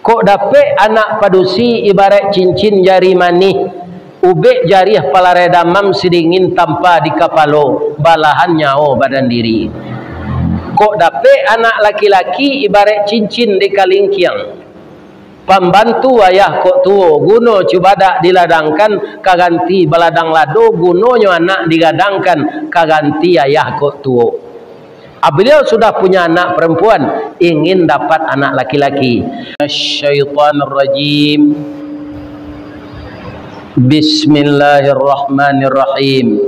Kok dapet anak padusi ibarat cincin jari manih, ubek jari palare damam sidingin tanpa di kapalo, balahan nyawa badan diri. Kok dapet anak laki-laki ibarat cincin di kalingkiang, pembantu ayah kok tuo, guno cubadak diladangkan kaganti baladang lado, gunonyo anak digadangkan kaganti ayah kok tuo. Beliau sudah punya anak perempuan, ingin dapat anak laki-laki. Syaitanirrajim. Bismillahirrahmanirrahim.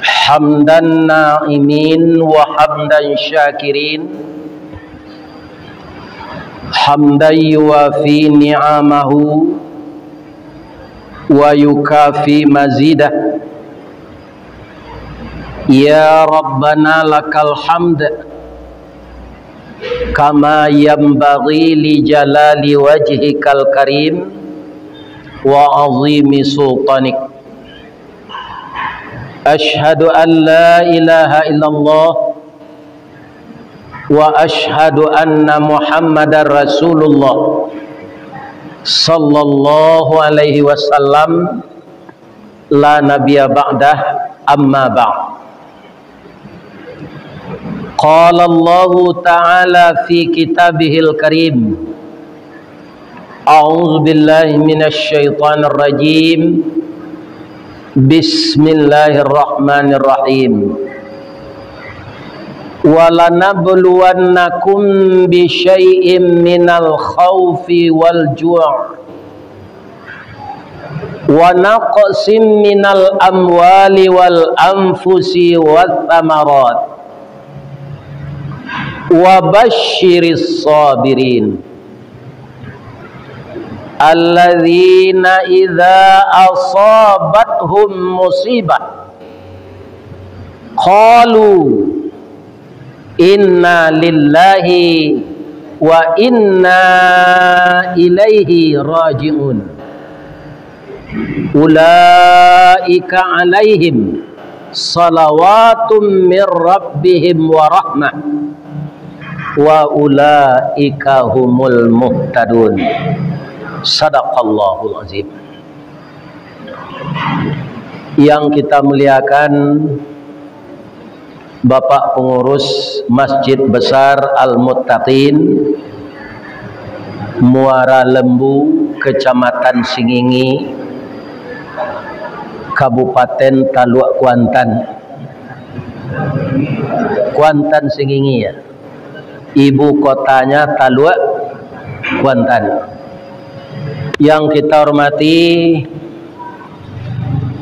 Hamdan na'imin wa hamdan syakirin, hamdan yuwafi ni'amahu wa yukafi mazidah. Ya Rabbana lakal hamd kama yanbaghi li jalali wajhikal karim wa azimi sultanik. Ashhadu an la ilaha illallah wa ashhadu anna Muhammadar Rasulullah sallallahu alaihi wasallam, la nabiyya ba'dah, amma ba'd. Qala Allah Ta'ala fi kitabihil karim, a'udzu billahi minasy syaithanir rajim, bismillahirrahmanirrahim. Walanabluwannakum bisyai'im minal khawfi wal ju' wa naqsim minal amwali wal anfusi wath thamarat wa basyiris sabirin alladzina idza asabathum musibah qalu inna lillahi wa inna ilaihi raji'un. Ulaika alaihim salawatum min rabbihim wa rahmah wa ulaika humul muhtadun. Sadaqallahul azim. Yang kita muliakan Bapak Pengurus Masjid Besar Al-Muttaqin Muara Lembu, Kecamatan Singingi, Kabupaten Taluk Kuantan Singingi ya. Ibu kotanya Taluk Kuantan. Yang kita hormati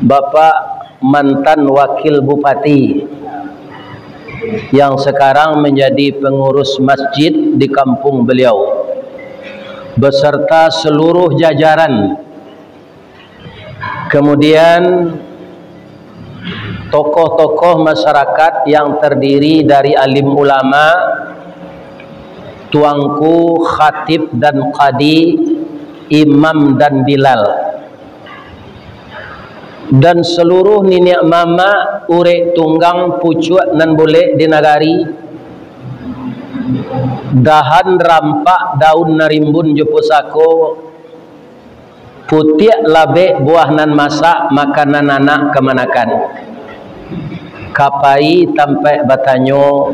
Bapak mantan Wakil Bupati yang sekarang menjadi pengurus masjid di kampung beliau beserta seluruh jajaran. Kemudian tokoh-tokoh masyarakat yang terdiri dari alim ulama, tuangku, khatib dan qadi, imam dan bilal, dan seluruh nenek mama, urek tunggang, pucuk nan boleh di nagari, dahan rampak, daun narimbun jepusako, putiak labe, buah nan masak, makanan anak kemanakan, kapai tampai batanyo,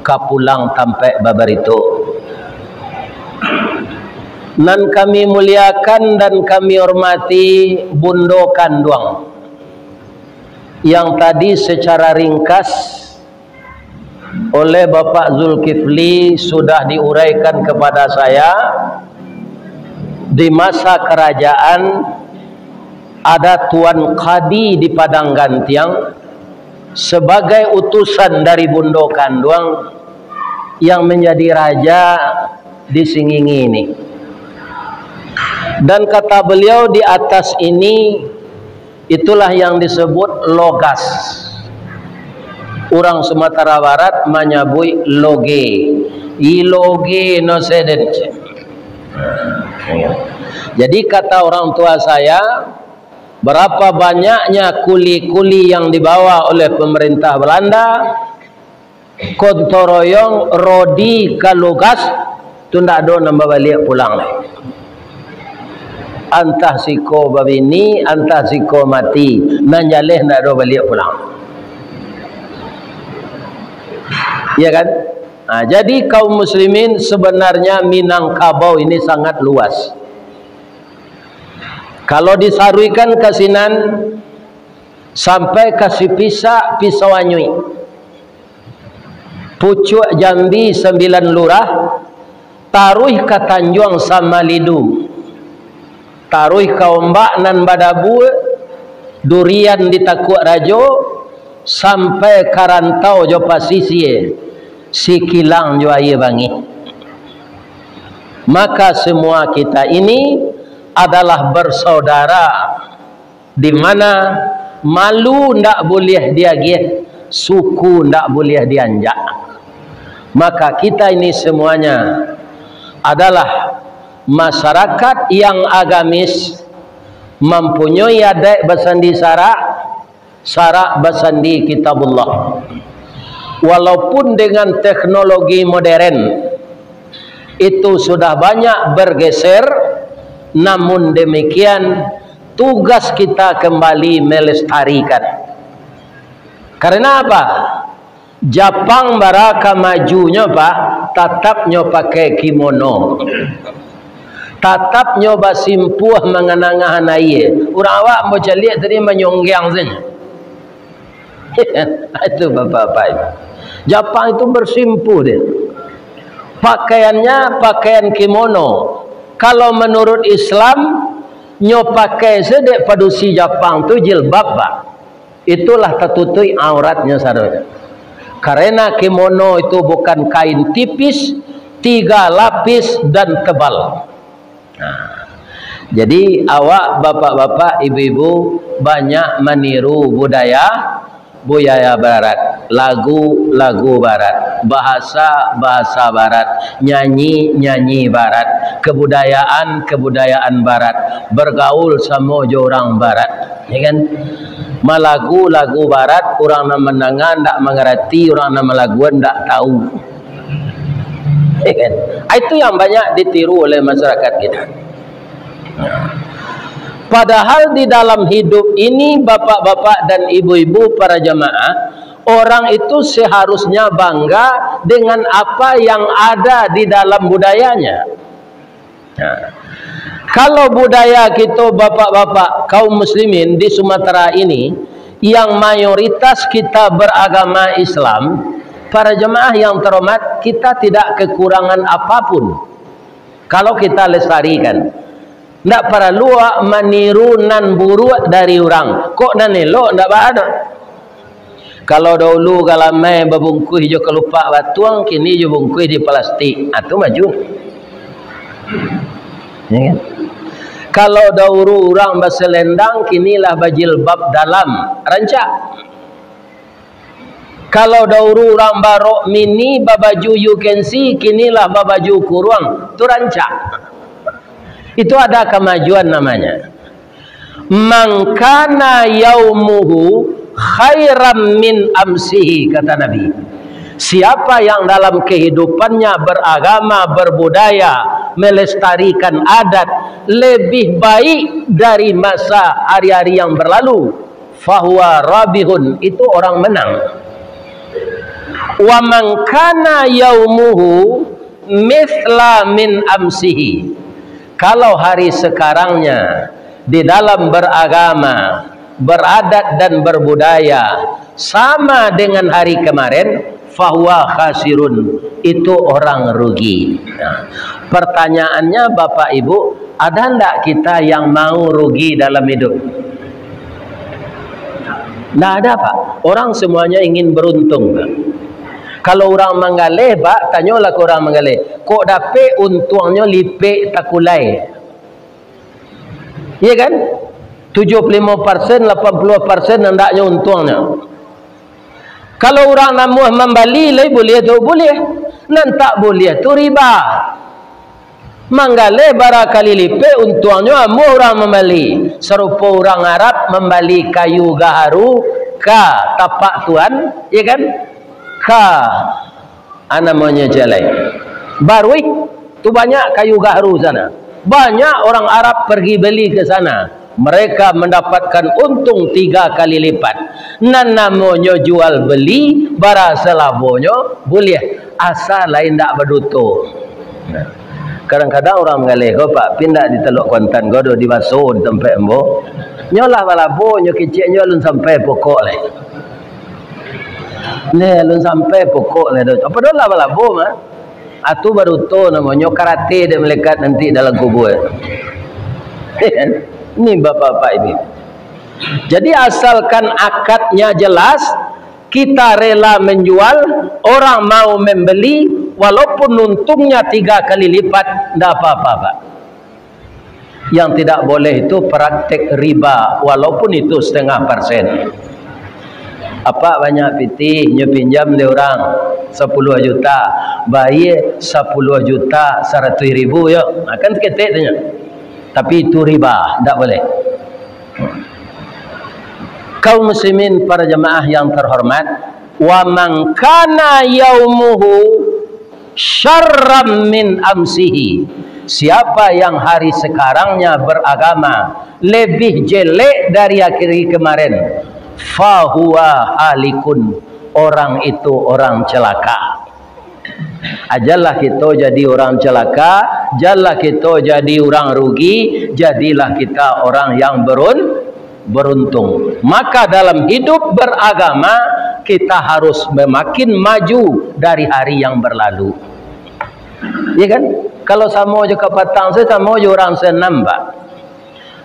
kapulang tampai babarito. Nan kami muliakan dan kami hormati Bundo Kanduang yang tadi secara ringkas oleh Bapak Zulkifli sudah diuraikan kepada saya. Di masa kerajaan ada Tuan Qadi di Padang Gantiang sebagai utusan dari Bundo Kanduang yang menjadi raja di Singingi ini. Dan kata beliau di atas ini, itulah yang disebut logas. Orang Sumatera Barat menyebut loge. Iloge no seden. Jadi kata orang tua saya, berapa banyaknya kuli-kuli yang dibawa oleh pemerintah Belanda, kontoroyong rodi kalogas tu ndak ada nambah balik pulang lah. Antah siko babini, antah siko mati, nanjaleh ndak ada balik pulang. Ya kan? Nah, jadi kaum muslimin sebenarnya Minangkabau ini sangat luas. Kalau disaruikan ke Sinan sampai ke Sipisa, Pisauanyui, Pucuk Jambi 9 lurah, taruh ke Tanjung Samalidu, taruh ke Ombak nan Badabu, Durian di Takuk Rajo, sampai Karantau jo Pasisir, Sikilang jo Aye Bangi. Maka semua kita ini adalah bersaudara, di mana malu ndak boleh diagih, suku ndak boleh dianjak. Maka kita ini semuanya adalah masyarakat yang agamis, mempunyai adat bersandi syarak bersandi kitabullah. Walaupun dengan teknologi modern itu sudah banyak bergeser, namun demikian tugas kita kembali melestarikan. Karena apa? Japang baraka majunya pak, tatapnya pakai kimono, tatapnya basimpuh mengenang hanai. Orang awak mau lihat tadi menyonggang saja. Itu bapak-bapak. Japang itu bersimpuh dia. Pakaiannya pakaian kimono. Kalau menurut Islam, nyo pakai sedek padusi Japang tu jilbab pak. Itulah tertutup auratnya saudara. Karena kimono itu bukan kain tipis, 3 lapis dan tebal. Nah, jadi awak bapak-bapak, ibu-ibu banyak meniru budaya barat, lagu barat, bahasa barat, nyanyi barat, kebudayaan barat, bergaul sama orang barat, ya kan? Malagu barat, orang nak mendengar tak mengerti, orang nak melaguan tak tahu, ya kan? Itu yang banyak ditiru oleh masyarakat kita. Padahal di dalam hidup ini bapak-bapak dan ibu-ibu para jamaah, orang itu seharusnya bangga dengan apa yang ada di dalam budayanya. Nah, kalau budaya kita bapak-bapak kaum muslimin di Sumatera ini yang mayoritas kita beragama Islam, para jemaah yang terhormat, kita tidak kekurangan apapun kalau kita lestarikan. Tidak perlu meniru nan buruk dari orang. Kok nan elok tidak ada. Kalau dahulu kalau main berbungkus je kelupak batuang, kini je bungkus di plastik. Itu maju. Ya kan? Kalau dahulu orang berselendang, kinilah bajilbab dalam rancak. Kalau dahulu orang barok mini babaju you can see, kinilah babaju kurung, itu rancak. Itu ada kemajuan namanya. Mangkana yaumuhu khairam min amsihi, kata Nabi. Siapa yang dalam kehidupannya beragama, berbudaya, melestarikan adat lebih baik dari masa hari-hari yang berlalu, fahuwa rabihun, itu orang menang. Wa man kana yaumuhu mithla min amsihi, kalau hari sekarangnya di dalam beragama, beradat dan berbudaya sama dengan hari kemarin, fahuwa khasirun, itu orang rugi. Nah, pertanyaannya Bapak Ibu, ada enggak kita yang mau rugi dalam hidup? Tidak ada Pak. Orang semuanya ingin beruntung Pak. Kalau orang menggalih Pak, tanyalah ke orang menggalih, kok dapat untungnya lipik takulai? Iya kan? 75%, 80% hendaknya untungnya. Kalau orang namuh membali lagi boleh tu boleh, nan tak boleh tu riba. Manggalih barakali lipik untungnya amu orang membali. Serupa orang Arab membali kayu gaharu ka tapak tuan, ya kan? Ka namanya jalai barui Tu banyak kayu gaharu sana. Banyak orang Arab pergi beli ke sana. Mereka mendapatkan untung 3 kali lipat. Nan namanya jual beli, bara selabonyo boleh. Asal lain tak berduto. Kadang-kadang orang mengalih kau pak pindah di Teluk Kuantan kau do di Baso di tempat embo. Nyolah balabo nyo kecik nyo lun sampai pokok le. Ne lun sampai pokok le do. Apa do lah balabo mah? Atu baru to namanya karate dan melekat nanti dalam kubur. Ini bapak-bapak ini. Jadi asalkan akadnya jelas, kita rela menjual, orang mau membeli, walaupun untungnya 3 kali lipat, tidak apa-apa pak. Yang tidak boleh itu praktek riba, walaupun itu 0,5%. Apa banyak piti nyo pinjam dia orang 10 juta, bayar 10 juta 100.000 yo. Akan ketek tanya. Tapi itu riba, tidak boleh. Kaum muslimin para jemaah yang terhormat, wa man kana yaumuhu syarram min amsihi. Siapa yang hari sekarangnya beragama lebih jelek dari hari kemarin, fahuwa halikun, orang itu orang celaka. Ajalah kita jadi orang celaka, jalah kita jadi orang rugi, jadilah kita orang yang beruntung. Maka dalam hidup beragama kita harus semakin maju dari hari yang berlalu. Ya kan? Kalau sama je ke Patang, saya sama je orang senam pak.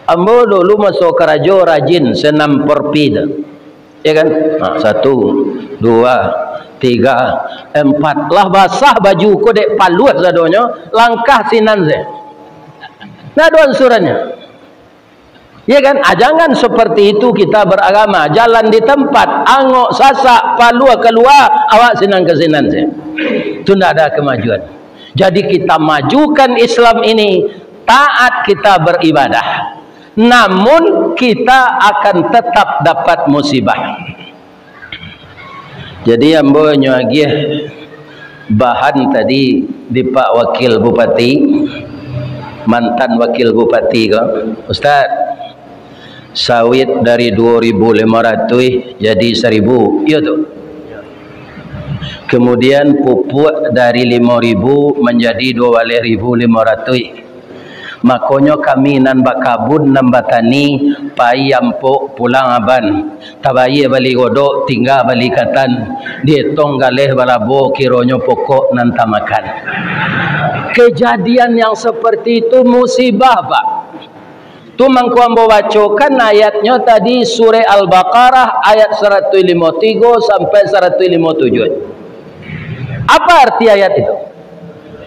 Ambo dulu masuk kerajo rajin senam porpid. Ya kan? 1, 2, 3, 4 lah basah baju ko dek paluat sadonyo langkah sinan ze. Nah doan surannya. Ya kan? Jangan seperti itu kita beragama. Jalan di tempat angok sasak palua keluar awak sinan ke sinan ze. Itu tidak ada kemajuan. Jadi kita majukan Islam ini, taat kita beribadah. Namun kita akan tetap dapat musibah. Jadi ambo nyagi bahan tadi di Pak Wakil Bupati, mantan Wakil Bupati ko, Ustaz, sawit dari 2.500 jadi 1.000, iya tuh. Kemudian pupuk dari 5.000 menjadi 12.500. Makanya kami nan bakabun nan batani pai ampuk pulang aban tabaye bali godok tinggal bali katan dietong galeh balabo kironyo pokok nan tamakan. Kejadian yang seperti itu musibah pak. Tu mangku ambo bacokan ayatnya tadi surah Al-Baqarah ayat 153 sampai 157. Apa arti ayat itu?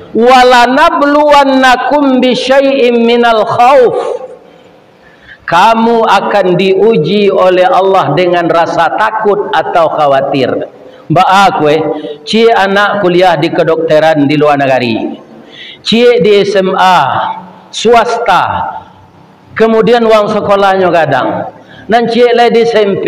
Walanabluwannakum bisyai'im minal khauf. Kamu akan diuji oleh Allah dengan rasa takut atau khawatir. Mbak aku cie anak kuliah di kedokteran di luar negeri. Cie di SMA swasta. Kemudian uang sekolahnya kadang. Nan cie le di SMP.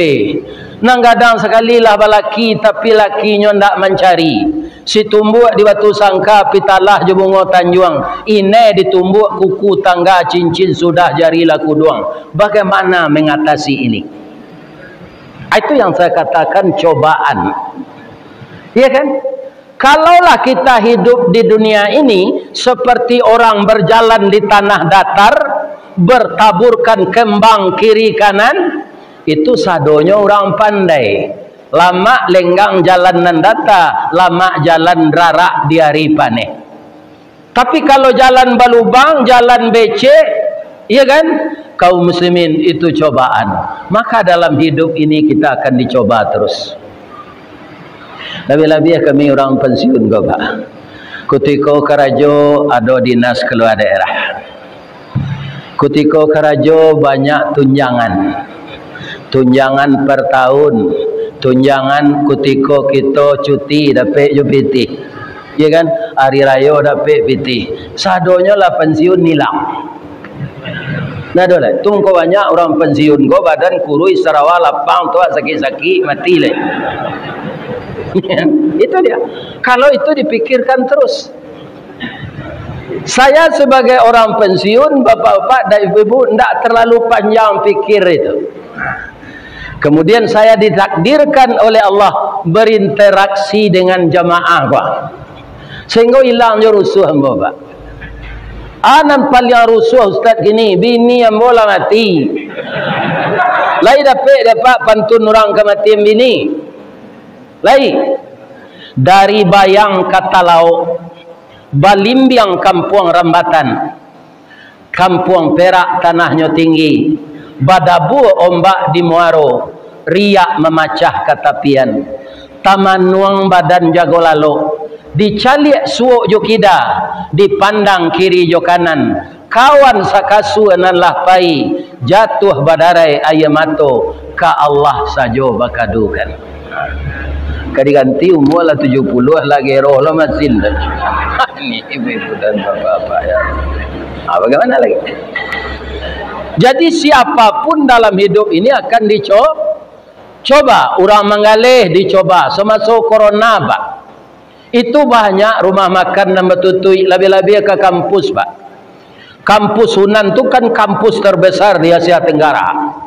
Nang kadang sekali lah balaki tapi lakinya ndak mencari. Si tumbuk di batu sangka pitalah je bunga tanjuang. Ine ditumbuk kuku tangga cincin sudah jari laku doang. Bagaimana mengatasi ini? Itu yang saya katakan cobaan. Iya kan? Kalaulah kita hidup di dunia ini seperti orang berjalan di tanah datar, bertaburkan kembang kiri kanan, itu sadonya orang pandai. Lama lenggang jalan nandata, lama jalan rarak di hari paneh. Tapi kalau jalan balubang, jalan becek, iya kan? Kaum muslimin itu cobaan. Maka dalam hidup ini kita akan dicoba terus. Lebih-lebih kami orang pensiun kau pak. Kutiko karajo ada dinas keluar daerah. Kutiko karajo banyak tunjangan. Tunjangan per tahun. Tunjangan kutiko kita cuti dapat jupiti. Ya kan? Hari raya dapat piti. Sadonya lah pensiun nilang. Nah dolah, tunggu banyak orang pensiun go badan kurui sarawa lapang tua sakit-sakit mati le. Itu dia. Kalau itu dipikirkan terus. Saya sebagai orang pensiun, bapak-bapak dan ibu-ibu, tidak terlalu panjang pikir itu. Kemudian saya ditakdirkan oleh Allah berinteraksi dengan jamaah, Pak. Sehingga hilangnya rusuh, Bapak. Anak paling rusuh Ustaz gini, bini yang bola mati. Lai dapat pantun orang kematian bini. Lai dari bayang kata lauk, Balimbiang kampung Rambatan, kampung Perak tanahnya tinggi, badabu ombak di Muaro, riak memacah katapian, taman nuang badan jago lalu, dicaliak suuk jokida, dipandang kiri jo kanan, kawan sakasu nan lahpai, jatuh badarai ayamato, ka Allah sajo bakadukan. Kadiganti umur lah 70 lagi roh lah masih ini ibu-ibu dan bapak-bapak ya. Bagaimana lagi? Jadi siapapun dalam hidup ini akan dicoba. Orang mengalih dicoba. Semasuk corona, Pak. Itu banyak rumah makan yang bertutui lebih-lebih ke kampus, Pak. Kampus Hunan itu kan kampus terbesar di Asia Tenggara.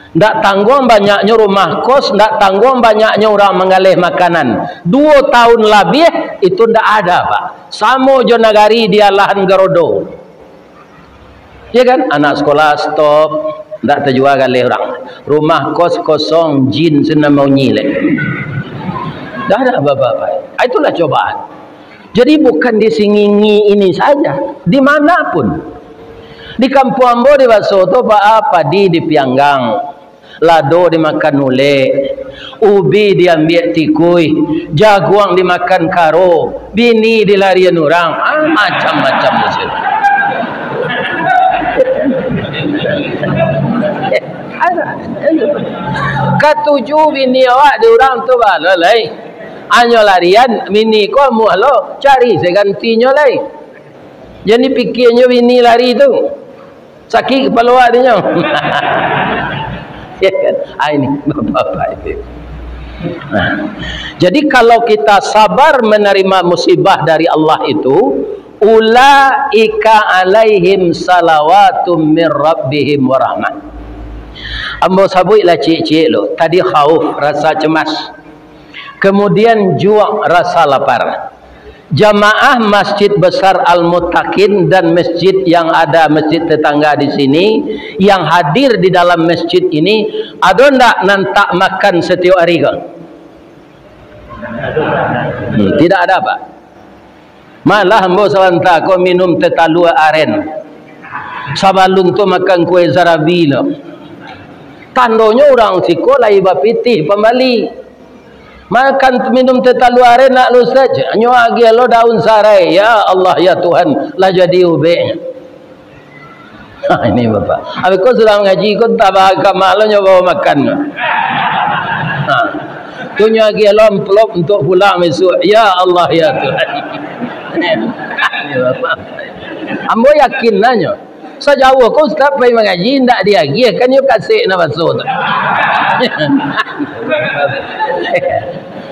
Tidak tanggung banyaknya rumah kos, tidak tanggung banyaknya orang mengalih makanan. 2 tahun lebih itu tidak ada, Pak. Samo jo nagari dia lahan Garodo. Ya kan? Anak sekolah stop, tidak terjual galih orang. Rumah kos kosong, jin senang mau nyilek. Tidak ada, bapak-bapak. Itulah cobaan. Jadi bukan di Singingi ini saja, dimanapun. Di Kampung Ambo di Basoto, apa di Pianggang. Lado dimakan ule, ubi diambil tikui, jaguang dimakan karo, bini dilarian orang, macam-macam musim. Ketujuh bini awak di orang tu balai, anyo larian bini ko mualo cari segantinya lai. Jadi pikirnya bini lari tu, sakit kepala adanya. Ya kan? Ini bapak-bapak itu. Jadi kalau kita sabar menerima musibah dari Allah itu, ulaika alaihim salawatum min rabbihim wa rahmah. Ambo sabuilah cik-cik lo. Tadi khauf, rasa cemas. Kemudian jua' rasa lapar. Jamaah Masjid Besar Al-Muttaqin dan masjid yang ada masjid tetangga di sini yang hadir di dalam masjid ini ada ndak nantak makan setiap hari kan? Tidak ada, Pak. Malah ambo sawanta ko minum tetalua aren. Sabalun tu makan kue zarabi lo. Tandonya orang sekolah iba pitih pembali. Makan minum tetalu aren nak lu saja. Nyo agi lo daun sarai. Ya Allah ya Tuhan, lah jadi ubeknya. Ini bapak. Abi kau sudah ngaji kau tak bahagia malu nyo bawa makan. Tu nyo agi lo amplop untuk pulang besok. Ya Allah ya Tuhan. Ini bapak. Ambo yakin nanya. Sejauh kau tak pergi mengaji, tidak diagi, kan you kasih nama suatu.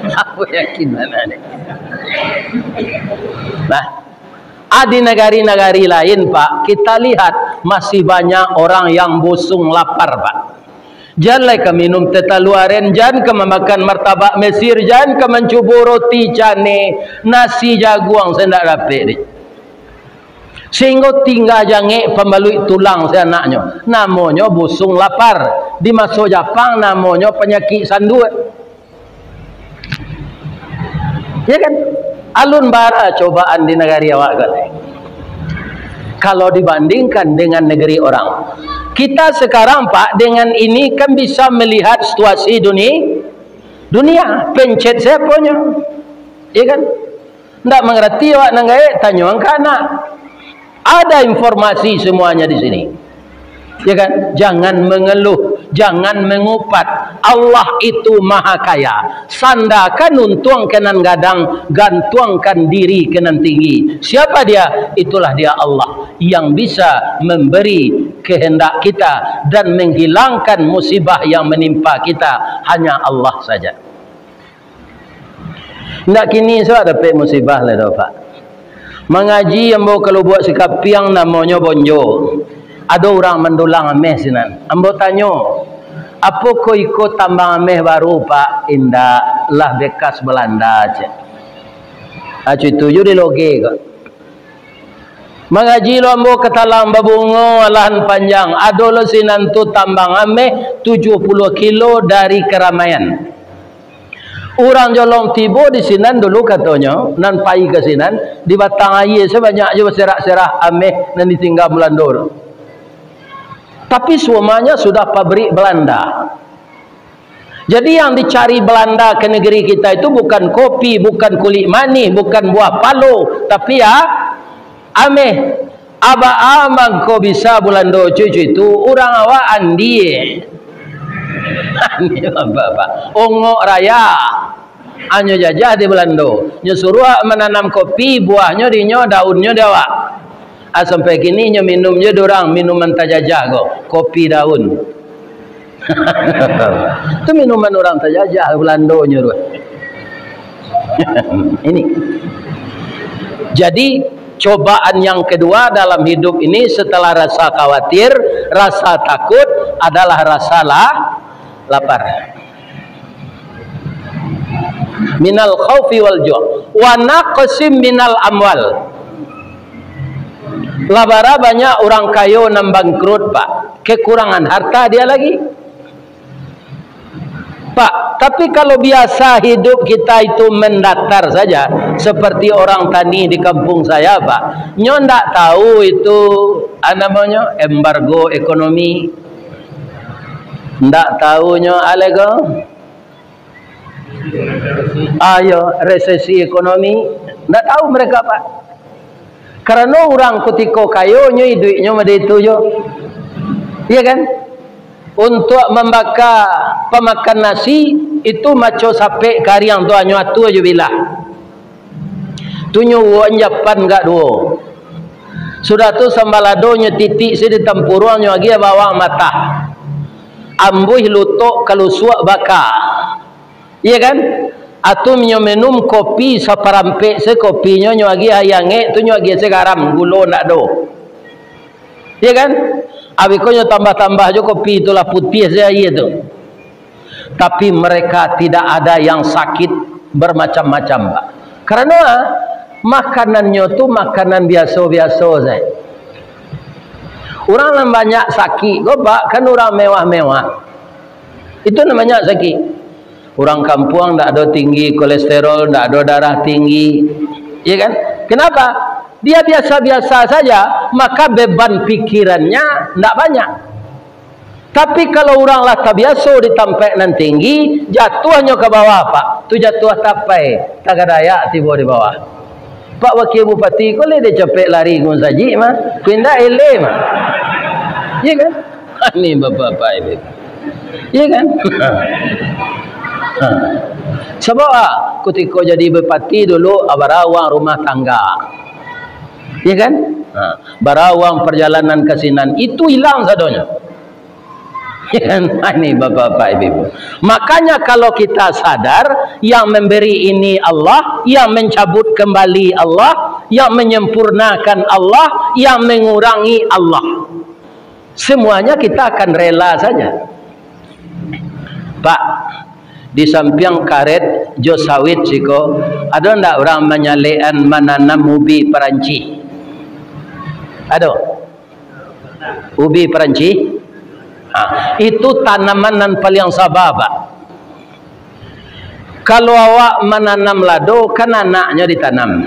Aku yakin mana ni. Nah, di negara-negara lain, Pak, kita lihat masih banyak orang yang busung lapar, Pak. Jangan ke minum tetaluaren, jangan ke memakan martabak Mesir, jangan ke mencuba roti cane, nasi jaguang saya tidak dapat ni. Sehingga tinggal jange pembalui tulang si anaknya. Namanya busung lapar. Di masuk Jepang namanya penyakit sanduat. Ya kan? Alun bara cobaan di negara awak kali. Kalau dibandingkan dengan negeri orang. Kita sekarang, Pak, dengan ini kan bisa melihat situasi dunia. Pencet saya punya. Ya kan? Tidak mengerti awak nangai tanya ke anak. Ada informasi semuanya di sini. Ya kan? Jangan mengeluh, jangan mengupat. Allah itu maha kaya. Sandakan untung kenan gadang, gantuangkan diri kenan tinggi. Siapa dia? Itulah dia Allah yang bisa memberi kehendak kita dan menghilangkan musibah yang menimpa kita. Hanya Allah saja. Nak kini saya dapat musibah lah, Pak. Mengaji yang bawa kalau buat sikap piang namanya bonjo. Ada orang mendulang ameh sinan. Ambo tanya, apa kau ikut tambang ameh baru Pak? Indah lah bekas Belanda aja. Acu itu jadi loge kok. Mengaji lo ambo ketalang babungo lahan panjang. Ada lo sinan tu tambang ameh 70 kilo dari keramaian. Orang jolong tibo di sinan dulu katanya, nan pai ke sinan di batang air sebanyak je serak-serak ameh nan ditinggal Melandor. Tapi semuanya sudah pabrik Belanda. Jadi yang dicari Belanda ke negeri kita itu bukan kopi, bukan kulit manis, bukan buah palo, tapi ya ameh. Aba amang kau bisa Belanda cucu itu orang awak andi. Andi apa? Ongok raya. Anyo jajah di Belanda. Nyo suruh menanam kopi, buahnya dinyo, daunnya dewa. Sampai kini nyo minumnya dorang minuman tajajah kok, kopi daun. Itu minuman orang tajajah Belanda nyo. Ini. Jadi cobaan yang kedua dalam hidup ini setelah rasa khawatir, rasa takut adalah rasa lapar. Minal khaufi wal ju' wa naqsim minal amwal. Labara banyak orang kaya yang bangkrut Pak, kekurangan harta dia lagi Pak. Tapi kalau biasa hidup kita itu mendatar saja seperti orang tani di kampung saya Pak, nyo ndak tahu itu namanya embargo ekonomi, ndak tahu nyo alego ayo resesi ekonomi, ndak tahu mereka Pak. Karena orang ketika kayonya duitnya ada itu jo, iya kan? Untuk membakar pemakan nasi itu maco sampai kariang tu anyo atu aja bilah. Tunyo wanjapan gak duo. Sudah tu sambaladonya titik si di tempurangnya lagi bawang mata. Ambuh lutok kalau suak baka. Iya kan? Atu minum kopi saparampe se kopinya nyo lagi hayange tu nyo lagi segaram gulo nak do. Iya kan? Abi ko nyo tambah-tambah jo kopi itulah putih saya itu. Tapi mereka tidak ada yang sakit bermacam-macam Pak. Karena makanannya tu makanan biasa-biasa saya. Orang yang banyak sakit, go Pak, kan orang mewah-mewah. Itu namanya sakit. Orang kampung tidak ada tinggi kolesterol, tidak ada darah tinggi, ya kan? Kenapa? Dia biasa-biasa saja, maka beban pikirannya tidak banyak. Tapi kalau orang lah tak biasa ditampak nan tinggi, jatuhnya ke bawah Pak. Tu jatuh tapai, tak ada daya tiba di bawah. Pak Wakil Bupati, kau dia capek lari gun saji mah, pindah ele mah, ya kan? Ini bapak-bapak ini, ya kan? Sebab ketika jadi bupati dulu barawang rumah tangga, ya kan? Barawang perjalanan kesinan itu hilang sadonya, ya kan? Ini bapak-bapak ibu. Makanya kalau kita sadar yang memberi ini Allah, yang mencabut kembali Allah, yang menyempurnakan Allah, yang mengurangi Allah, semuanya kita akan rela saja Pak. Di samping karet jo sawit siko, ada ndak orang menyalekan menanam ubi Peranci? Ada? Ubi Peranci? Itu tanaman yang paling sabar Pak. Kalau awak menanam lado, kan anaknya ditanam.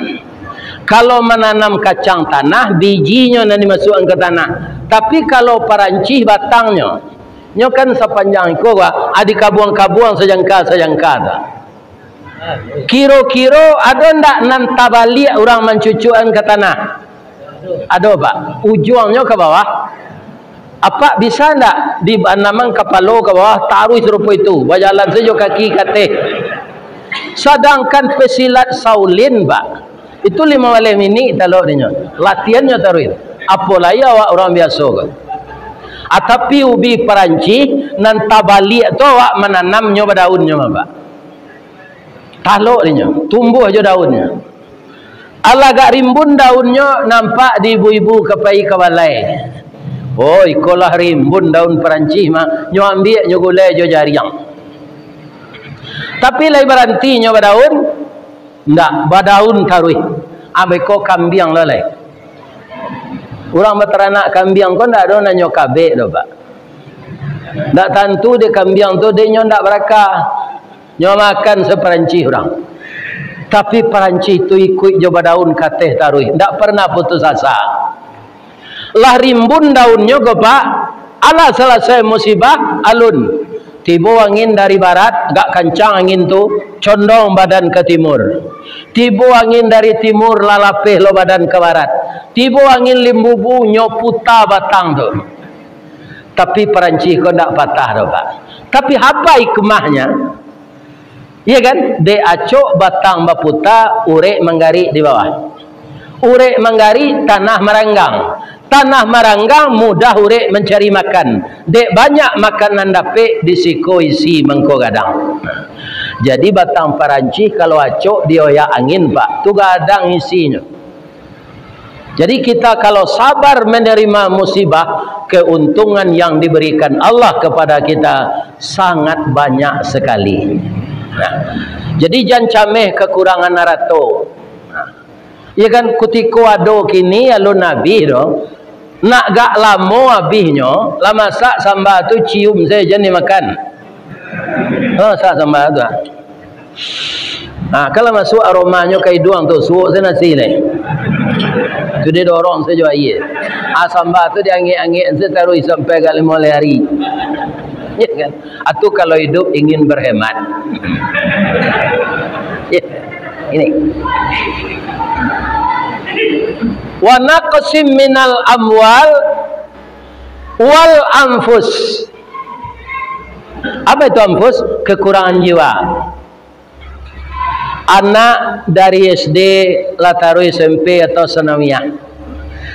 Kalau menanam kacang tanah, bijinya nanti dimasukkan ke tanah. Tapi kalau Peranci batangnya, nyo kan sepanjang itu adik kabuang-kabuang sejangka-sejangka. Kiro-kiro ada ndak nan tabalik orang mencucukan ke tanah? Ada Pak. Ujungnya ke bawah. Apa bisa ndak di anamang kapalo ke bawah taruh serupa itu, berjalan saja kaki kate. Sedangkan pesilat Shaolin Pak, itu 5 malam ini taruh dia. Latihannya taruh itu. Apalagi awak orang biasa kan. Tapi ubi Peranci nan tabalik tu awak menanamnya daunnya Pak. Taluk dia, tumbuh aja daunnya. Ala gak rimbun daunnya nampak di ibu-ibu kepai kawalai. Oh, ikolah rimbun daun Perancis mah nyo ambil nyo gulai jo jariang. Tapi lai berhenti nyo badaun, ndak badaun tarui. Ambe ko kambiang lalai. Orang beteranak kambiang ko ndak ada nyo kabe do, Pak. Ndak tentu de kambiang tu de nyo ndak berakah. Nyo makan seperancis orang. Tapi Perancis itu ikut jo badaun kateh tarui, ndak pernah putus asa. Lah rimbun daunnya go, Pak. Ala selesai musibah alun. Tiba angin dari barat, gak kencang angin tu, condong badan ke timur. Tiba angin dari timur, lalapeh lo badan ke barat. Tiba angin limbubu nyoputa batang tu. Tapi Perancis kau ndak patah do, Pak. Tapi apa hikmahnya? Iya kan? De acok batang baputa, urek menggari di bawah. Urek menggari, tanah meranggang. Tanah meranggang, mudah urek mencari makan. Dek banyak makanan dapet disiko isi mengko gadang. Jadi batang Perancis kalau acok dioyak angin, Pak, tu gadang isinya. Jadi kita kalau sabar menerima musibah, keuntungan yang diberikan Allah kepada kita sangat banyak sekali. Nah, jadi jangan cameh kekurangan narato. Ya kan, kutiko ado kini alun nabi do. Nak gak lamo habisnya, lah masak sambal tu cium saja ni makan. Oh, masak sambal tu. Nah, kalau masuk aromanya ke hidung tu, suuk saya nasi ni. Tu dia dorong saja air. Sambal tu dia angin-angin saya taruh sampai ke 5 hari. Ya kan? Atau kalau hidup ingin berhemat. Ya, ini. Wa naqsim minal amwal wal anfus. Apa itu anfus? Kekurangan jiwa. Anak dari SD lataru SMP atau sanawiyah,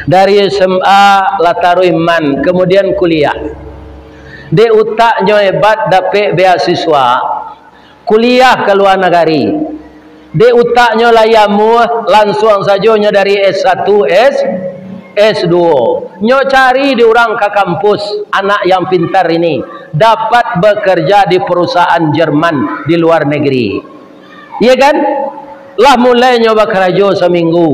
dari SMA lataru man, kemudian kuliah. De utaknya hebat dapat beasiswa, kuliah ke luar negeri. De utaknya layamu langsung sajonya dari S1 S2. Nyo cari di orang ke kampus, anak yang pintar ini dapat bekerja di perusahaan Jerman di luar negeri. Iya kan? Lah mulai nyoba kerja seminggu.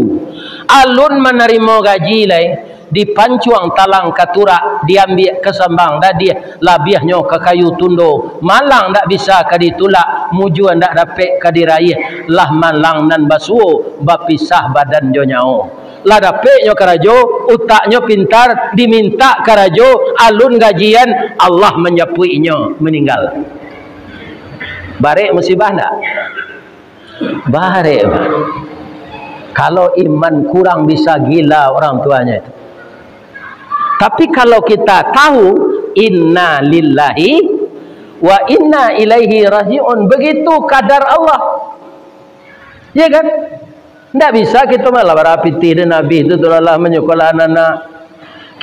Alun menerima gaji lai di pancuang talang katura diambil ke sambang dah dia labiahnya ke kayu tundo malang ndak bisa ke ditulak muju ndak dapat ke diraih lah malang nan basuo bapisah badan jo nyao lah dapat nyo karajo utaknya pintar diminta karajo alun gajian Allah menyapuinya meninggal. Barek musibah ndak? Barek. Kalau iman kurang bisa gila orang tuanya itu. Tapi kalau kita tahu inna lillahi wa inna ilaihi raji'un, begitu kadar Allah. Ya kan? Tidak bisa kita malah berapiti dan Nabi itu telah menyekolah anak-anak.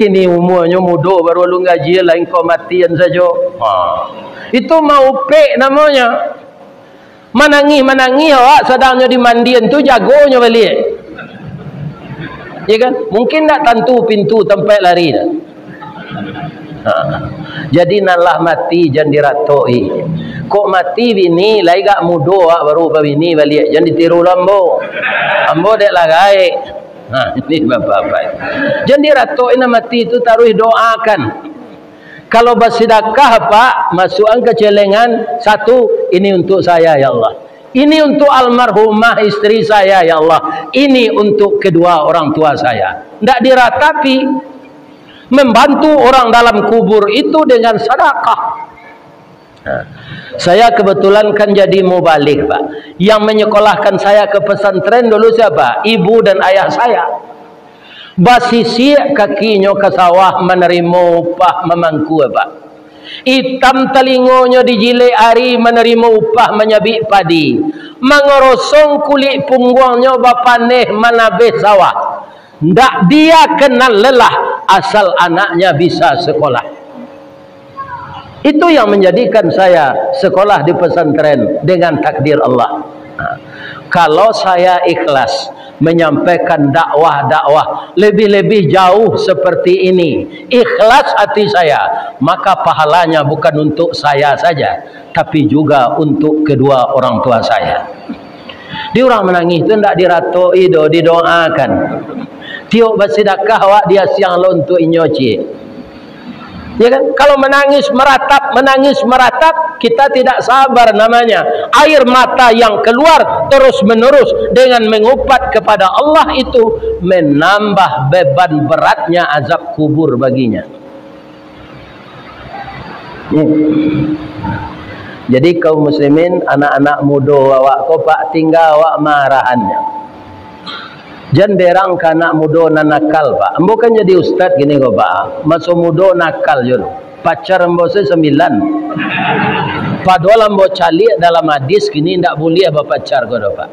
Kini umurnya muda baru lu gaji lain kau matian saja. Itu mau pek namanya. Manangi awak sedangnya di mandian tu jagonya balik. Ya kan? Mungkin tak tentu pintu tempat lari dah. Jadi nalah mati jangan diratoi. Kok mati bini lai gak mudo baru bini balik. Jangan ditiru lambo. Ambo dek lagai. Ini bapak-bapak. Jangan diratoi na mati itu taruh doakan. Kalau bersedekah Pak, masukkan ke celengan satu, ini untuk saya ya Allah. Ini untuk almarhumah istri saya ya Allah. Ini untuk kedua orang tua saya. Tidak diratapi. Membantu orang dalam kubur itu dengan sedekah. Saya kebetulan kan jadi mubalik Pak. Yang menyekolahkan saya ke pesantren dulu siapa? Ibu dan ayah saya. Basisi kakinya ke sawah menerima upah memangku Pak. Hitam telingonya dijilai ari menerima upah menyabik padi. Mengerosong kulit punggungnya bapaneh menabeh sawah. Ndak dia kenal lelah asal anaknya bisa sekolah. Itu yang menjadikan saya sekolah di pesantren dengan takdir Allah. Kalau saya ikhlas menyampaikan dakwah-dakwah lebih-lebih jauh seperti ini, ikhlas hati saya, maka pahalanya bukan untuk saya saja, tapi juga untuk kedua orang tua saya. Dia orang menangis itu tidak diratoi, didoakan. Tiok bersedekah awak dia siang lo untuk inyoci. Ya kan? Kalau menangis meratap, kita tidak sabar namanya. Air mata yang keluar terus menerus dengan mengupat kepada Allah itu menambah beban beratnya azab kubur baginya. Jadi kaum muslimin, anak-anak muda awak ko pak tinggal awak marahannya. Jan derang ke anak muda nakal pak. Ambo kan jadi ustad gini ko pak. Masuk muda nakal jun. Pacar ambo se 9. Padahal ambo cali dalam hadis gini ndak boleh berpacar ko do pak.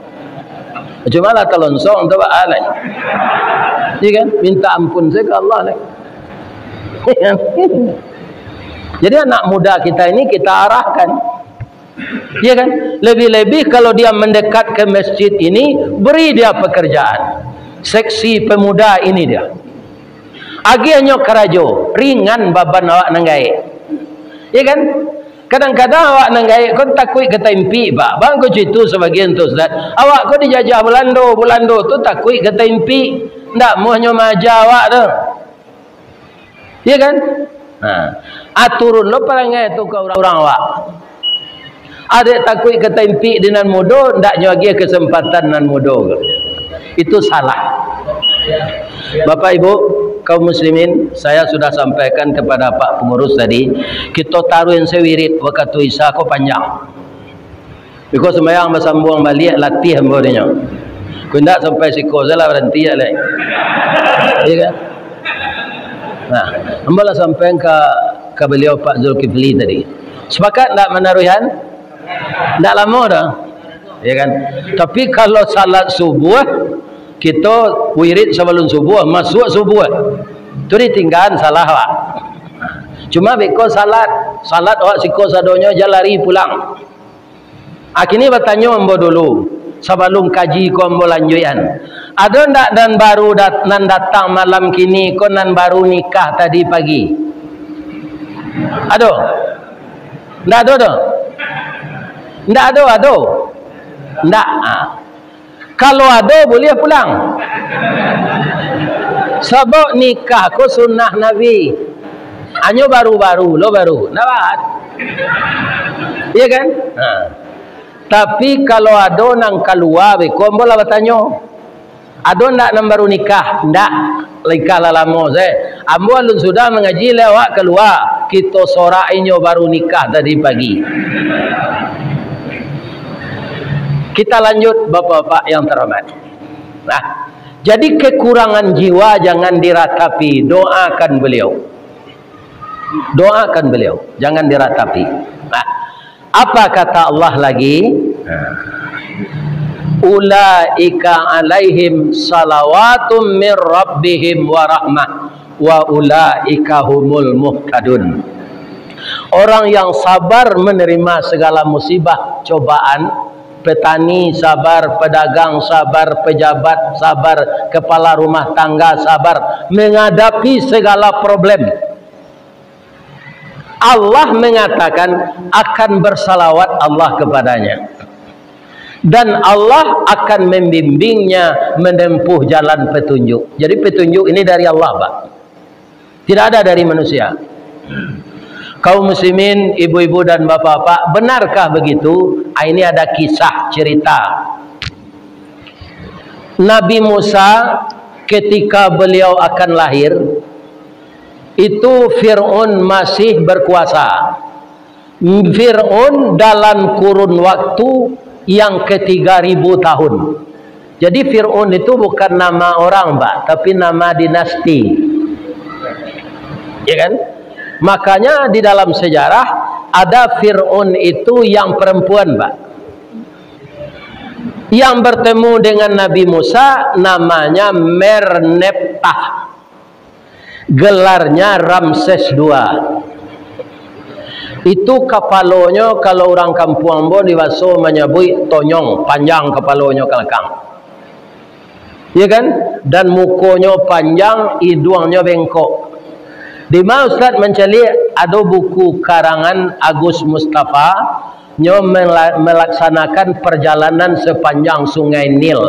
Cuma lah telonsong tu pak alai. Iya kan? Minta ampun saya ke Allah lah. Jadi anak muda kita ini kita arahkan. Ya kan? Lebih-lebih kalau dia mendekat ke masjid ini, beri dia pekerjaan. Seksi pemuda ini dia. Agiannya kerajo, ringan baban awak nanggai. Ya kan? Kadang-kadang awak nanggai kau takut kata impi, pak. Bang kau itu sebagian tu Ustaz. Awak kau dijajah Belando tu takut kata impi. Ndak muahnya maja awak tu. Ya kan? Nah, aturun lo perangai tu ke orang-orang awak. Adik takut kata impi dengan mudo, ndak nyagi kesempatan nan mudo. Itu salah. Bapak Ibu kaum muslimin, saya sudah sampaikan kepada Pak pengurus tadi, kita taruh yang sewirid waktu Isa kok panjang. Because sembahyang bersambung balik latih hambanya. Kau ndak sampai siko salah berhenti ya leh. Iya kan? Nah, hamba sampaikan ke beliau Pak Zulkifli tadi. Sepakat ndak menaruhan? Tidak lama dah, ya kan? Tapi kalau salat subuh, kita wirid sebelum subuh, masuk subuh, tu ditinggalkan salah wak. Cuma beko salat wak siko sadonya jalari pulang. Akini bertanya ambo dulu, sebelum kaji ko ambo lanjutan. Ada ndak dan baru nan datang malam kini, ko nan baru nikah tadi pagi? Ada? Ndak ada dah. Ndak ada. Ndak. Kalau ada boleh pulang. Sebab nikah ko sunnah Nabi. Hanya baru-baru, lo baru. Nampak? Iya kan? Tapi kalau ada nang keluar, ko boleh bertanya. Ada ndak nang baru nikah? Ndak. Nikah lama saya. Ambo alun sudah mengaji lewat keluar. Kita soraknya baru nikah tadi pagi. Kita lanjut bapak-bapak yang terhormat. Nah, jadi kekurangan jiwa jangan diratapi, doakan beliau. Doakan beliau, jangan diratapi. Nah, apa kata Allah lagi? Ulaika alaihim salawatum mir rabbihim wa rahmah wa ulaika humul muhtadun. Orang yang sabar menerima segala musibah, cobaan. Petani sabar, pedagang sabar, pejabat sabar, kepala rumah tangga sabar menghadapi segala problem. Allah mengatakan akan bersalawat Allah kepadanya. Dan Allah akan membimbingnya menempuh jalan petunjuk. Jadi petunjuk ini dari Allah, Pak. Tidak ada dari manusia. Kaum muslimin, ibu-ibu dan bapak-bapak, benarkah begitu? Ini ada kisah cerita. Nabi Musa ketika beliau akan lahir, itu Fir'aun masih berkuasa. Fir'aun dalam kurun waktu yang ke-3000 tahun. Jadi Fir'aun itu bukan nama orang, Pak, tapi nama dinasti. Ya kan? Makanya di dalam sejarah ada Fir'aun itu yang perempuan, Pak. Yang bertemu dengan Nabi Musa namanya Merneptah. Gelarnya Ramses II. Itu kepalanya kalau orang kampung Ambo di Waso menyebut tonyong, panjang kepalanya kelakang. Ya kan? Dan mukonya panjang, hidungnya bengkok. Di mana Ustaz mencari ada buku karangan Agus Mustafa nyo melaksanakan perjalanan sepanjang Sungai Nil.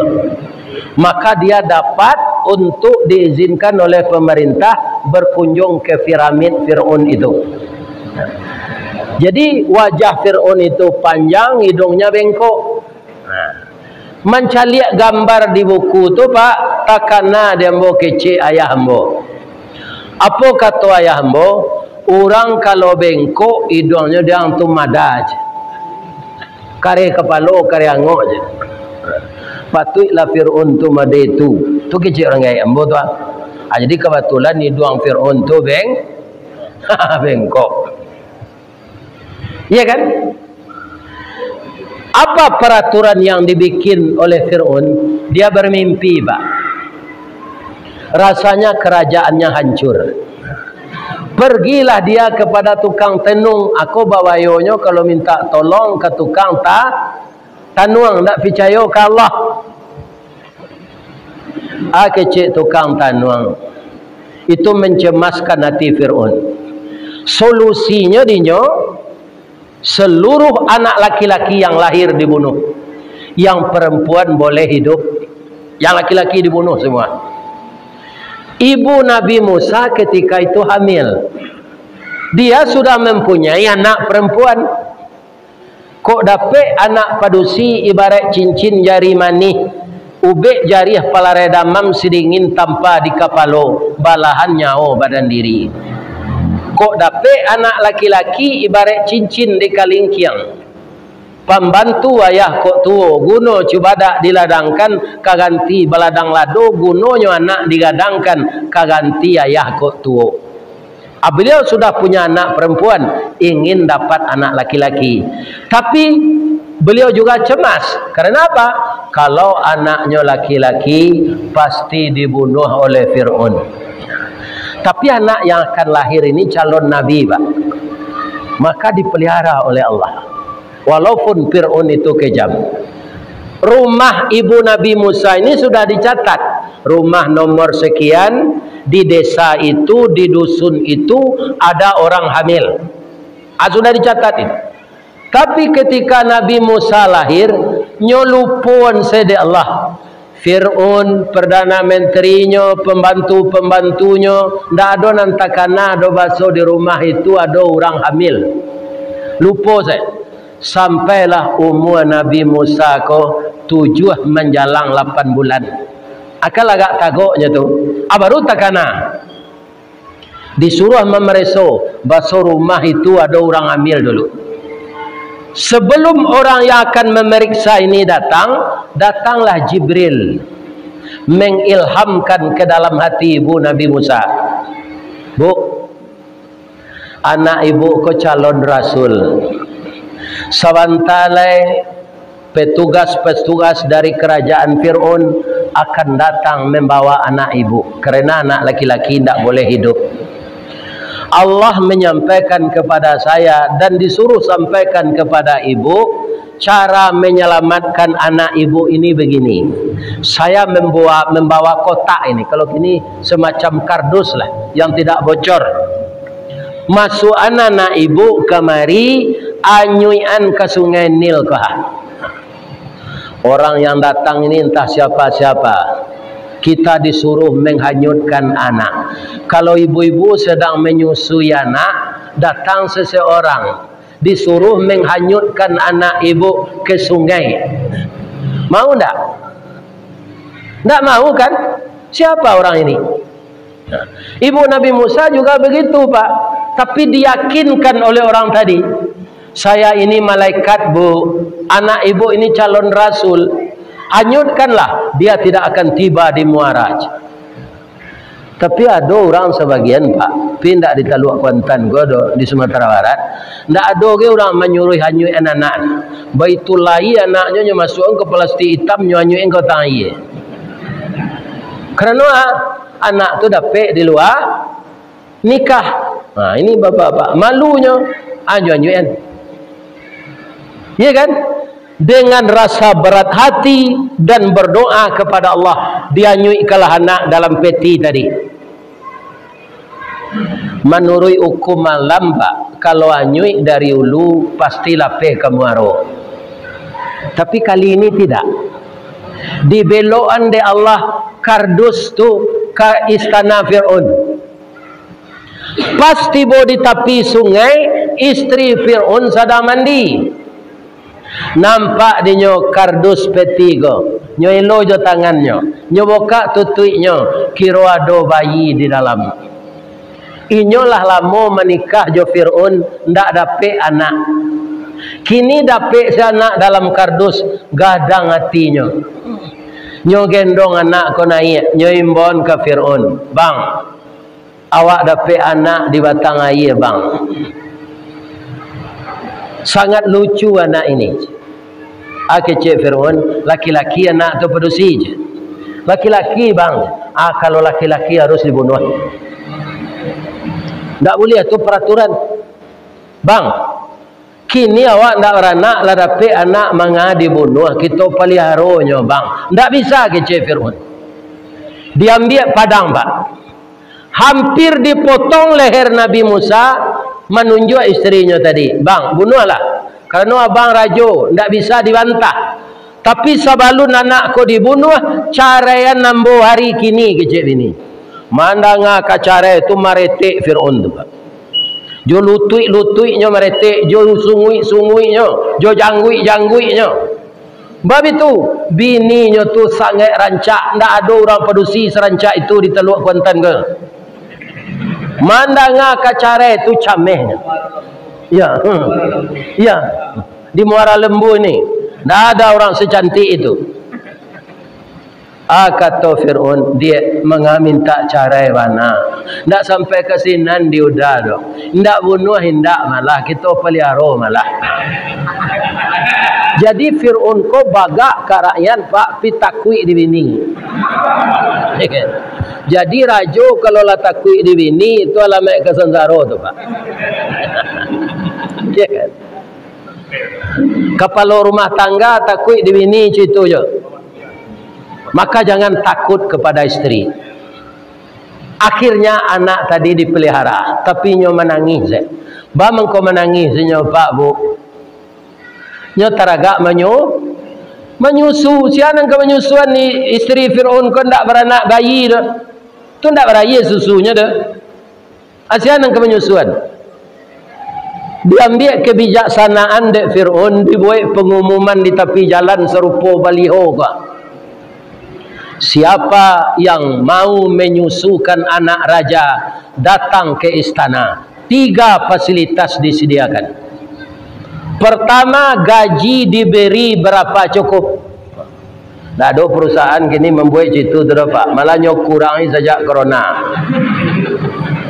Maka dia dapat untuk diizinkan oleh pemerintah berkunjung ke piramid Fir'aun itu. Jadi wajah Fir'aun itu panjang, hidungnya bengkok. Mencari gambar di buku tu Pak, takana dia ambo kece ayah ambo. Apa kata ayah ambo? Orang kalau bengkok hidungnya dia antum madaj. Kare kepala kare angok je. Patutlah Fir'aun tu made tu. Tu kece orang ayah ambo tu. Jadi kebetulan hidung Fir'aun tu bengkok. Iya kan? Apa peraturan yang dibikin oleh Fir'aun? Dia bermimpi, Pak. Rasanya kerajaannya hancur. Pergilah dia kepada tukang tenung. Aku bawa yonyo kalau minta tolong ke tukang tanuang. Tak percaya ke Allah. Kecik tukang tanuang. Itu mencemaskan hati Fir'aun. Solusinya dinyo, seluruh anak laki-laki yang lahir dibunuh, yang perempuan boleh hidup, yang laki-laki dibunuh semua. Ibu Nabi Musa ketika itu hamil, dia sudah mempunyai anak perempuan. Kok dapat anak padusi ibarat cincin jari manih, ubek jari palare damam sedingin tanpa di kapalo, balahan nyawa badan diri. Kok dapat anak laki-laki ibarat cincin di kalingkiang. Pembantu ayah kok tuo guno cubadak diladangkan kaganti baladang lado, gunonyo anak digadangkan kaganti ayah kok tuo. Beliau sudah punya anak perempuan, ingin dapat anak laki-laki. Tapi beliau juga cemas. Karena apa? Kalau anaknya laki-laki pasti dibunuh oleh Fir'aun. Tapi anak yang akan lahir ini calon Nabi, Pak. Maka dipelihara oleh Allah. Walaupun Fir'aun itu kejam. Rumah ibu Nabi Musa ini sudah dicatat. Rumah nomor sekian, di desa itu, di dusun itu, ada orang hamil. Sudah dicatat itu. Tapi ketika Nabi Musa lahir, nyolupun sede Allah. Fir'aun, Perdana Menterinya, pembantu-pembantunya, ndak ada nantakana ada baso di rumah itu ada orang hamil. Lupa saya. Sampailah umur Nabi Musa ko 7 menjalang 8 bulan. Akal agak tagoknya tu. Baru takana. Disuruh memereso baso rumah itu ada orang hamil dulu. Sebelum orang yang akan memeriksa ini datanglah Jibril mengilhamkan ke dalam hati ibu Nabi Musa. Bu, anak ibu ko calon rasul. Sawantale petugas-petugas dari kerajaan Fir'aun akan datang membawa anak ibu. Karena anak laki-laki tidak boleh hidup. Allah menyampaikan kepada saya dan disuruh sampaikan kepada ibu cara menyelamatkan anak ibu ini begini. Saya membawa kotak ini, kalau ini semacam kardus lah yang tidak bocor. Masuk anak ibu kemari, anyuian ke Sungai Nil kah. Orang yang datang ini entah siapa-siapa. Kita disuruh menghanyutkan anak. Kalau ibu-ibu sedang menyusui anak, datang seseorang disuruh menghanyutkan anak ibu ke sungai. Mau enggak? Enggak mau kan? Siapa orang ini? Ibu Nabi Musa juga begitu, Pak. Tapi diyakinkan oleh orang tadi. Saya ini malaikat, Bu. Anak ibu ini calon rasul. Hanyutkanlah, dia tidak akan tiba di Muaraj. Tapi ada orang sebagian, Pak, pindah di Taluk Kuantan godo di Sumatera Barat, ndak ada orang menyuruh hanyut anak. Baitullahi anaknya masuk ke plastik hitam nyanyuin ke tangi. Karena anak tu dapat di luar nikah. Nah, ini bapak-bapak malunya anyuin. Iya kan? dengan rasa berat hati dan berdoa kepada Allah, dia nyuikalah anak dalam peti tadi. Menurut hukuman lamba, kalau anyuik dari ulu pasti lape kemuaro. Tapi kali ini tidak. Dibelokan de Allah kardus tu ke istana Fir'aun. Pasti bo di tepi sungai, istri Fir'aun sedang mandi. Nampak dia kardus peti go, nyo elo jo tangannya, nyo boka tutuiknya, kira ada bayi di dalam. Inyolah lama menikah jo Fir'aun, ndak dapet anak. Kini dapet si anak dalam kardus, gadang hatinya. Nyo gendong anak ko naik, nyo imbon ke Fir'aun, bang, awak dapet anak di batang air bang. Sangat lucu anak ini. Cik Fir'aun, laki-laki anak tu pedusi je. Laki-laki bang, kalau laki-laki harus dibunuh. Tak boleh, itu peraturan. Bang, kini awak tak beranak lah dapet anak manga dibunuh, kita peliharonya bang. Tak bisa Cik Fir'aun. Diambil padang pak. Hampir dipotong leher Nabi Musa, menunjuk istrinya tadi, bang bunuhlah karena abang rajo, tidak bisa dibantah. Tapi sebelum anakku dibunuh, caranya nambuh hari kini kecil ini. Mandanga ka cara itu meretik Fir'aun tu pak. Jo lutui-lutuinya meretik, jo sungui-sunguinya, jo janggui-jangguinya. Bab itu bininya tu sangat rancak, tidak ada orang pedusi serancak itu di Teluk Kuantan ke. Mandanga kacara itu camehnya. Ya. Ya. Di Muara Lembu ini tidak ada orang secantik itu. Kata Fir'aun, dia mengaminta cara mana. Tidak sampai ke sinan dia udah dong. Tidak bunuh, tidak malah kita pelihara malah. Jadi Fir'aun ko bagak karayan pak pitakui di bini. Jadi rajo kalau lah takui di bini itu alamat kesengsara tu pak. Ya kan? Kepala rumah tangga takui di bini itu je. Maka jangan takut kepada istri. Akhirnya anak tadi dipelihara, tapi nyo menangis. Bang kau menangis nyo pak bu. Nyo taragak menyusu. Siapa yang menyusuan ni istri Fir'aun kau ndak beranak bayi dah. Tu ndak berayi susunya dah. Siapa yang menyusuan? Diambil kebijaksanaan dek Fir'aun, dibuat pengumuman di tepi jalan serupa baliho kah. Siapa yang mau menyusukan anak raja datang ke istana. 3 fasilitas disediakan. Pertama, gaji diberi berapa cukup. Tak ada perusahaan kini membuat itu terdapat. Malah nyok kurangi sejak corona.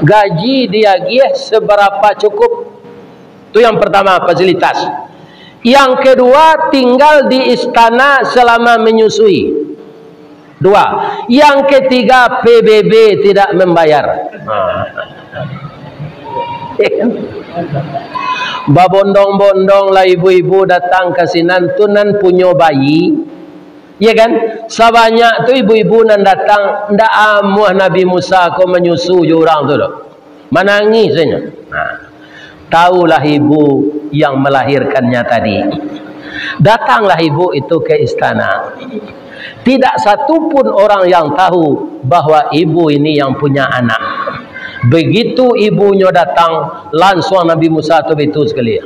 Gaji dia seberapa cukup. Itu yang pertama fasilitas. Yang kedua, tinggal di istana selama menyusui. 2. Yang ketiga, PBB tidak membayar. Babondong-bondong lah ibu-ibu datang ke sinan tunan punya bayi. Ya kan? Sebanyak tu ibu-ibu nan datang ndak amuh Nabi Musa ko menyusu je orang tu. Menangis saja. Taulah ibu yang melahirkannya tadi. Datanglah ibu itu ke istana. Tidak satu pun orang yang tahu bahwa ibu ini yang punya anak. Begitu ibunya datang, langsung Nabi Musa tu betul sekali.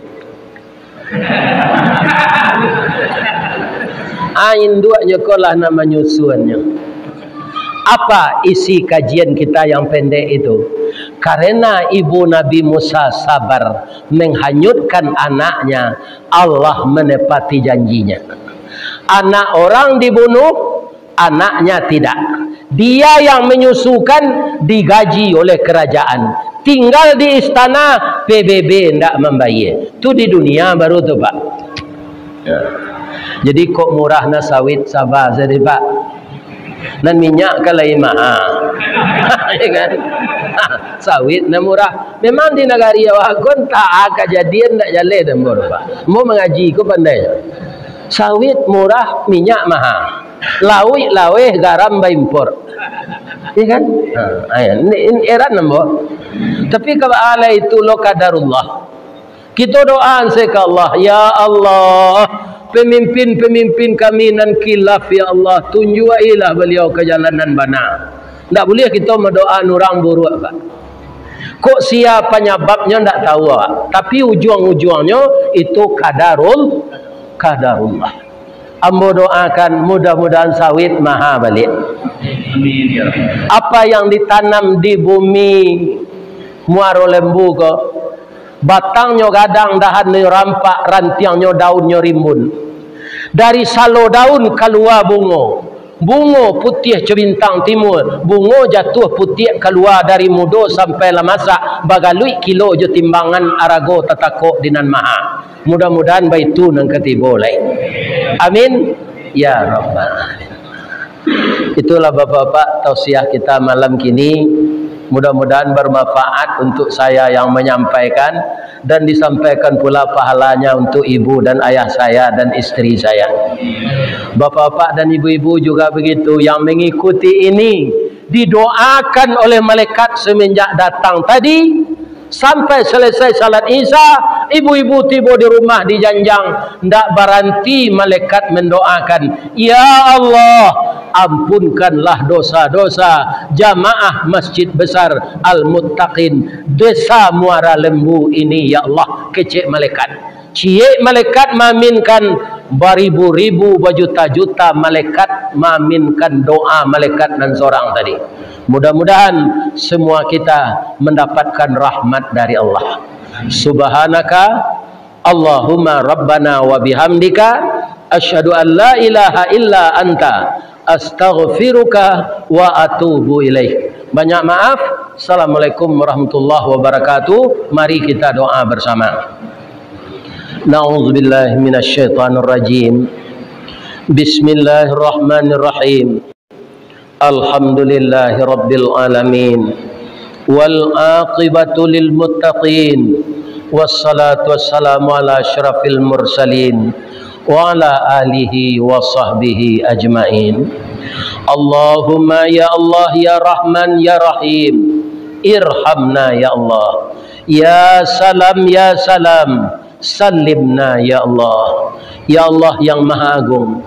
Induaknya kolah nama nyusuannya. Apa isi kajian kita yang pendek itu? Karena ibu Nabi Musa sabar menghanyutkan anaknya, Allah menepati janjinya. Anak orang dibunuh, anaknya tidak. Dia yang menyusukan digaji oleh kerajaan. Tinggal di istana, PBB tidak membayar. Itu di dunia baru tu pak. Ya. Jadi kok murahnya sawit sabar jadi pak. Dan minyak kalai mahal. Ya kan? Sawit na murah. Memang di negara awak kon tak kejadian tak jalan dan baru pak. Mau mengaji ko pandai. Sawit murah, minyak mahal. Lawih garam impor. Ya kan? Ini erat nambah. Tapi kalau ala itu lo qadarullah. Kita doa ke Allah, ya Allah, pemimpin-pemimpin kami nan khilaf ya Allah, tunjukilah beliau ke jalanan benar. Tak boleh kita berdoa nurang buruk Pak. Kok siapa penyebabnya tak tahu Pak. Tapi ujung-ujungnya itu qadarullah. Ambo doakan mudah-mudahan sawit mahal balik. Apa yang ditanam di bumi muaro lembu kok batangnya gadang dahannya rampak, rantiangnya daunnya rimbun. Dari salo daun keluar bungo putih cebintang timur, bungo jatuh putih keluar dari mudo sampai lamasak bagalui kilo je timbangan arago tatakok dinan maha. Mudah-mudahan baitu nang ketibo lai. Amin ya rabbal alamin. Itulah bapak-bapak tausiah kita malam kini. Mudah-mudahan bermanfaat untuk saya yang menyampaikan dan disampaikan pula pahalanya untuk ibu dan ayah saya dan istri saya. Bapak-bapak dan ibu-ibu juga begitu yang mengikuti ini didoakan oleh malaikat semenjak datang tadi sampai selesai salat Isya. Ibu-ibu tiba di rumah di janjang ndak berhenti malaikat mendoakan, ya Allah, ampunkanlah dosa-dosa jamaah Masjid Besar Al-Muttaqin Desa Muara Lembu ini ya Allah. Kecek malaikat, cie malaikat maminkan beribu-ribu berjuta-juta malaikat maminkan doa malaikat dan seorang tadi. Mudah-mudahan semua kita mendapatkan rahmat dari Allah. Subhanaka Allahumma rabbana wa bihamdika asyhadu an la ilaha illa anta astaghfiruka wa atubu ilaik. Banyak maaf. Assalamualaikum warahmatullahi wabarakatuh. Mari kita doa bersama. Na'udzubillahi minasyaitonir rajim. Bismillahirrahmanirrahim. Alhamdulillahi rabbil alamin. Wal aqibatu lil muttaqin. Wassalatu wassalamu ala asyrafil mursalin wa ala alihi wa sahbihi ajmain. Allahumma ya Allah ya Rahman ya Rahim, irhamna ya Allah. Ya salam ya salam, salimna ya Allah. Ya Allah yang Maha Agung,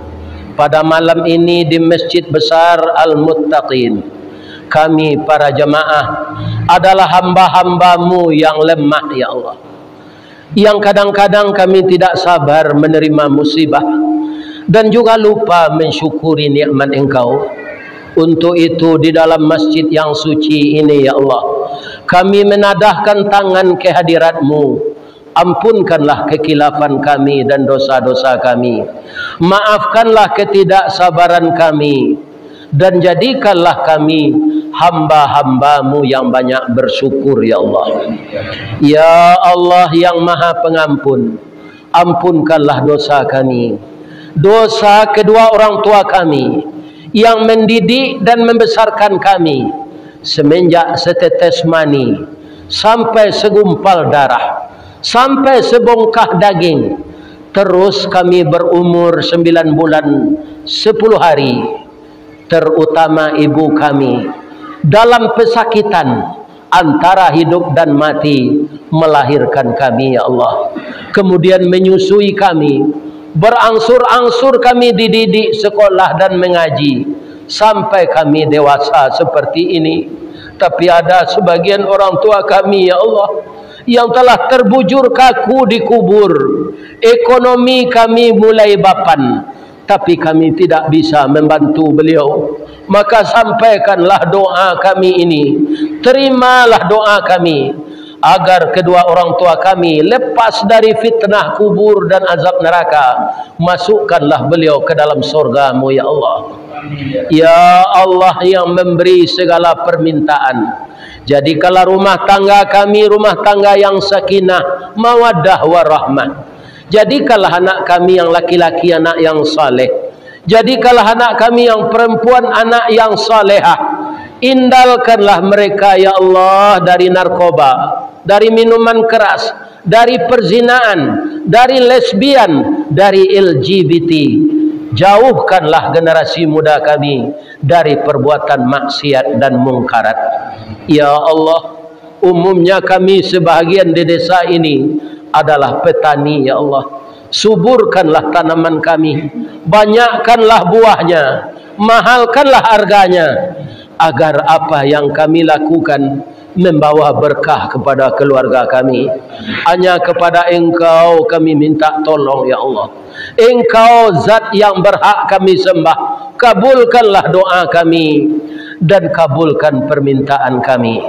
pada malam ini di Masjid Besar Al-Muttaqin, kami para jemaah adalah hamba-hambamu yang lemah ya Allah, yang kadang-kadang kami tidak sabar menerima musibah dan juga lupa mensyukuri nikmat Engkau. Untuk itu di dalam masjid yang suci ini ya Allah, kami menadahkan tangan kehadirat-Mu. Ampunkanlah kekhilafan kami dan dosa-dosa kami. Maafkanlah ketidaksabaran kami dan jadikanlah kami hamba-hamba-Mu yang banyak bersyukur ya Allah. Ya Allah yang Maha Pengampun, ampunkanlah dosa kami, dosa kedua orang tua kami yang mendidik dan membesarkan kami semenjak setetes mani sampai segumpal darah, sampai sebongkah daging, terus kami berumur 9 bulan 10 hari, terutama ibu kami dalam pesakitan antara hidup dan mati melahirkan kami ya Allah, kemudian menyusui kami, berangsur-angsur kami dididik sekolah dan mengaji sampai kami dewasa seperti ini. Tapi ada sebagian orang tua kami ya Allah yang telah terbujur kaku di kubur. Ekonomi kami mulai bapan, tapi kami tidak bisa membantu beliau. Maka sampaikanlah doa kami ini, terimalah doa kami agar kedua orang tua kami lepas dari fitnah kubur dan azab neraka. Masukkanlah beliau ke dalam surga-Mu ya Allah. Ya Allah yang memberi segala permintaan, jadikanlah rumah tangga kami rumah tangga yang sakinah, mawaddah warahmah. Jadikanlah anak kami yang laki-laki anak yang saleh. Jadikanlah anak kami yang perempuan anak yang salehah. Indalkanlah mereka ya Allah dari narkoba, dari minuman keras, dari perzinaan, dari lesbian, dari LGBT. Jauhkanlah generasi muda kami dari perbuatan maksiat dan mungkarat. Ya Allah, umumnya kami sebahagian di desa ini adalah petani ya Allah. Suburkanlah tanaman kami, banyakkanlah buahnya, mahalkanlah harganya, agar apa yang kami lakukan membawa berkah kepada keluarga kami. Hanya kepada Engkau kami minta tolong ya Allah. Engkau zat yang berhak kami sembah. Kabulkanlah doa kami dan kabulkan permintaan kami.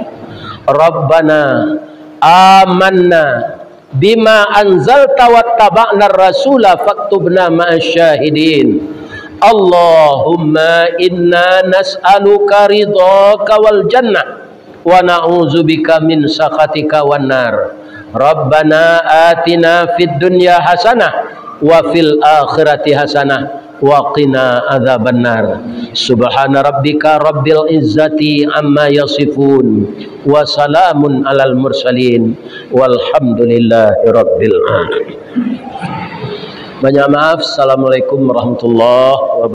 Rabbana amanna bima anzalta wattaba'na rasula faktubna ma'asyahidin. Allahumma inna nas'aluka ridhaka wal jannah wa na'udzubika min sakhatika wan nar. Rabbana atina fid dunya hasanah wa fil akhirati hasanah wa qina adzabannar. Subhana rabbika rabbil izzati amma yasifun wa salamun alal mursalin walhamdulillahi rabbil alamin. Banyak maaf. Assalamualaikum warahmatullahi wabarakatuh.